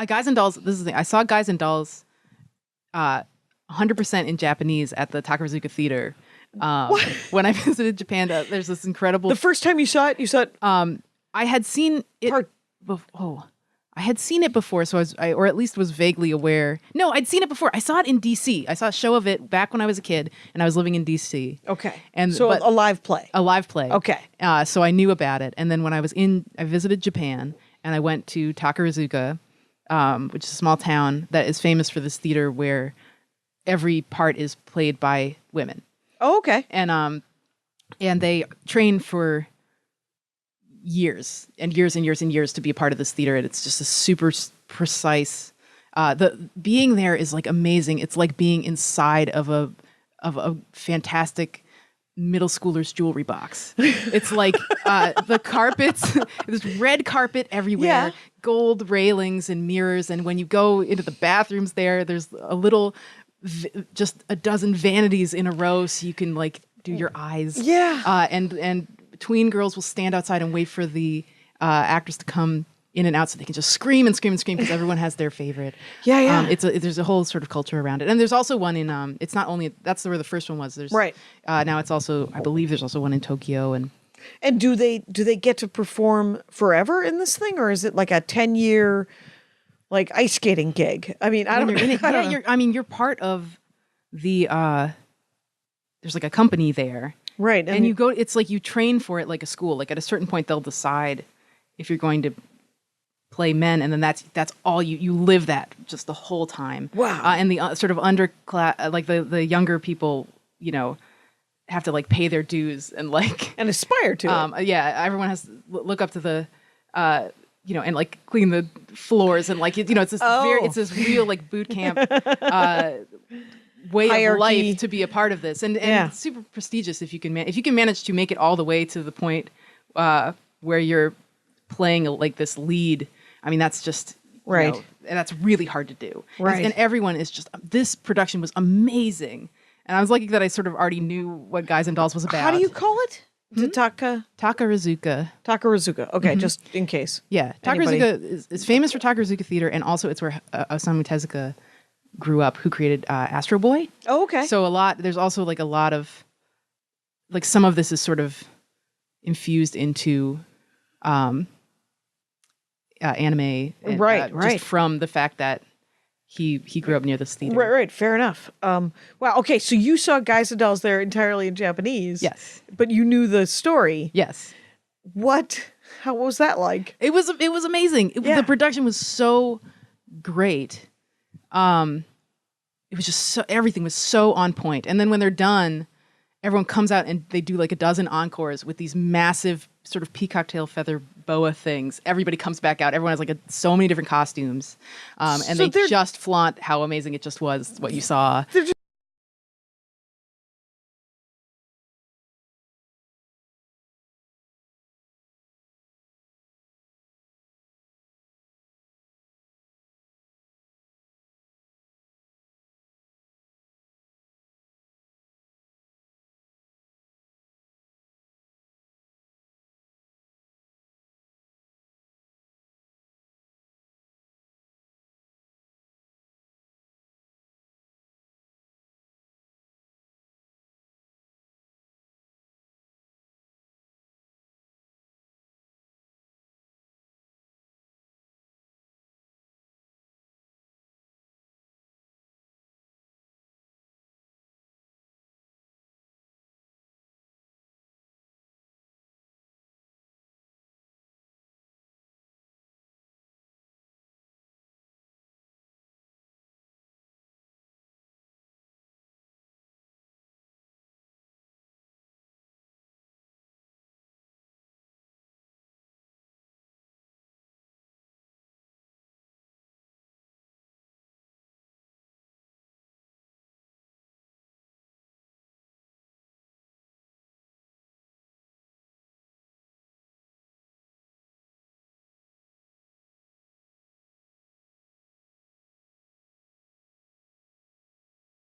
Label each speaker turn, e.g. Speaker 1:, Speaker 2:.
Speaker 1: Guys and Dolls. This is the thing. I saw Guys and Dolls, 100% in Japanese at the Takarazuka Theater. When I visited Japan, there's this incredible.
Speaker 2: The first time you saw it.
Speaker 1: I had seen it. I had seen it before, so or at least was vaguely aware. No, I'd seen it before. I saw it in D.C. I saw a show of it back when I was a kid, and I was living in D.C.
Speaker 2: Okay,
Speaker 1: and
Speaker 2: so a live play.
Speaker 1: A live play.
Speaker 2: Okay.
Speaker 1: So I knew about it, and then when I visited Japan, and I went to Takarazuka, which is a small town that is famous for this theater where every part is played by women.
Speaker 2: Oh, okay.
Speaker 1: And they train for years and years and years and years to be a part of this theater, and it's just a super precise. Being there is like amazing. It's like being inside of a fantastic middle schooler's jewelry box. It's like the carpets, there's red carpet everywhere, gold railings and mirrors, and when you go into the bathrooms there's a little, just a dozen vanities in a row, so you can like do your eyes. Yeah. And tween girls will stand outside and wait for the actors to come in and out so they can just scream and scream and scream because everyone has their favorite. Yeah. There's a whole sort of culture around it. And there's also one in, it's not only, that's where the first one was. There's, right. Now it's also, I believe there's also one in Tokyo. And
Speaker 2: do they get to perform forever in this thing? Or is it like a 10-year like ice skating gig? I mean, I don't know.
Speaker 1: You're part of the, there's like a company there.
Speaker 2: Right.
Speaker 1: And you go, it's like you train for it like a school. Like at a certain point, they'll decide if you're going to play men. And then that's all you live that just the whole time.
Speaker 2: Wow.
Speaker 1: And the sort of underclass, like the younger people, have to like pay their dues and like.
Speaker 2: And aspire to it.
Speaker 1: Yeah. Everyone has to look up to the, and like clean the floors and like, it's this it's this real like boot camp, way hierarchy. Of life to be a part of this, and it's super prestigious if you can manage to make it all the way to the point where you're playing like this lead. I mean, that's just right, and that's really hard to do. Right, and everyone is just. This production was amazing, and I was lucky that I sort of already knew what Guys and Dolls was about.
Speaker 2: How do you call it?
Speaker 1: Takarazuka.
Speaker 2: Takarazuka. Okay, just in case.
Speaker 1: Yeah, Takarazuka is famous for Takarazuka Theater, and also it's where Osamu Tezuka grew up, who created Astro Boy.
Speaker 2: Oh, okay.
Speaker 1: So there's also like a lot of, like some of this is sort of infused into anime.
Speaker 2: Right.
Speaker 1: Just from the fact that he grew up near this theater.
Speaker 2: Right. Fair enough. Wow. Okay. So you saw Guys and Dolls there entirely in Japanese.
Speaker 1: Yes.
Speaker 2: But you knew the story.
Speaker 1: Yes.
Speaker 2: How was that like?
Speaker 1: It was amazing. The production was so great. It was just everything was so on point. And then when they're done, everyone comes out and they do like a dozen encores with these massive sort of peacock tail feather boa things. Everybody comes back out. Everyone has like so many different costumes. And they just flaunt how amazing it just was, what you saw.
Speaker 2: They're